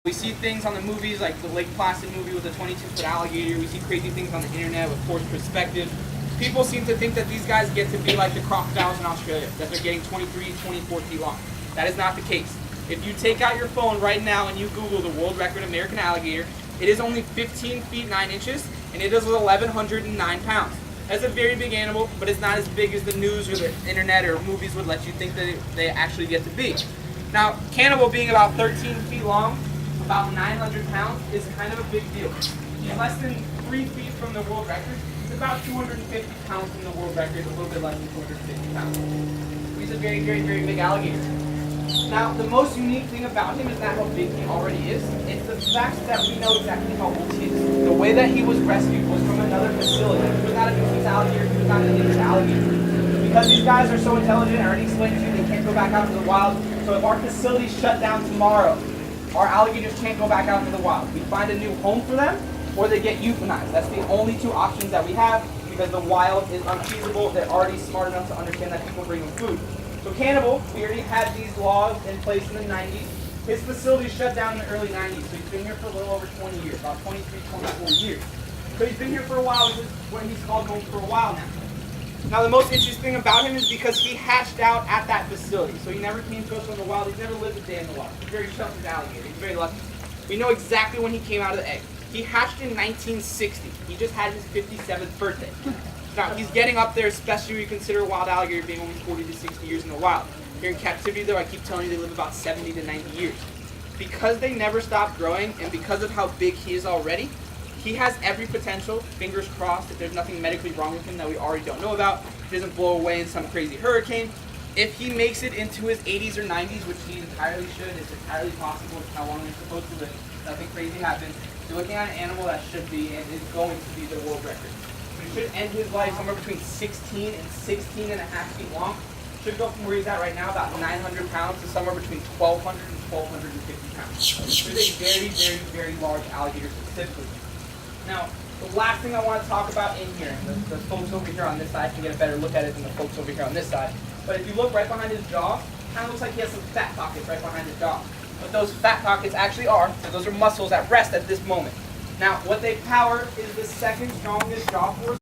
We see things on the movies like the Lake Placid movie with the 22-foot alligator. We see crazy things on the internet with forced perspective. People seem to think that these guys get to be like the crocodiles in Australia, that they're getting 23, 24 feet long. That is not the case. If you take out your phone right now and you Google the world record American alligator, it is only 15 feet 9 inches and it is 1,109 pounds. That's a very big animal, but it's not as big as the news or the internet or movies would let you think that they actually get to be. Now, cannibal being about 13 feet long, about 900 pounds, is kind of a big deal. He's less than 3 feet from the world record. He's about 250 pounds from the world record, a little bit less than 250 pounds. He's a very, very, very big alligator. Now, the most unique thing about him is not how big he already is. It's the fact that we know exactly how old he is. The way that he was rescued was from another facility. He was not a diseased alligator. He was not an injured alligator. Because these guys are so intelligent, I already explained to you, they can't go back out into the wild. So if our facility shut down tomorrow, our alligators can't go back out into the wild. We find a new home for them, or they get euthanized. That's the only two options that we have, because the wild is unfeasible. They're already smart enough to understand that people bring them food. So cannibal, we already had these laws in place in the 90s. His facility shut down in the early 90s, so he's been here for a little over 20 years, about 23, 24 years. So he's been here for a while. This is what he's called home for a while now. Now the most interesting thing about him is because he hatched out at that facility. So he never came to us from the wild. He's never lived a day in the wild. He's a very sheltered alligator. He's very lucky. We know exactly when he came out of the egg. He hatched in 1960. He just had his 57th birthday. Now he's getting up there, especially when you consider a wild alligator being only 40 to 60 years in the wild. Here in captivity though, I keep telling you they live about 70 to 90 years. Because they never stop growing and because of how big he is already, he has every potential, fingers crossed, if there's nothing medically wrong with him that we already don't know about, if he doesn't blow away in some crazy hurricane, if he makes it into his 80s or 90s, which he entirely should, it's entirely possible, it's how long he's supposed to live, nothing crazy happens, you're looking at an animal that should be and is going to be the world record. He should end his life somewhere between 16 and 16 and a half feet long. Should go from where he's at right now, about 900 pounds, to somewhere between 1,200 and 1,250 pounds. This is a very, very, very large alligator specifically. Now, the last thing I want to talk about in here, and the folks over here on this side can get a better look at it than the folks over here on this side, but if you look right behind his jaw, it kind of looks like he has some fat pockets right behind his jaw. What those fat pockets actually are, those are muscles at rest at this moment. Now, what they power is the second strongest jaw force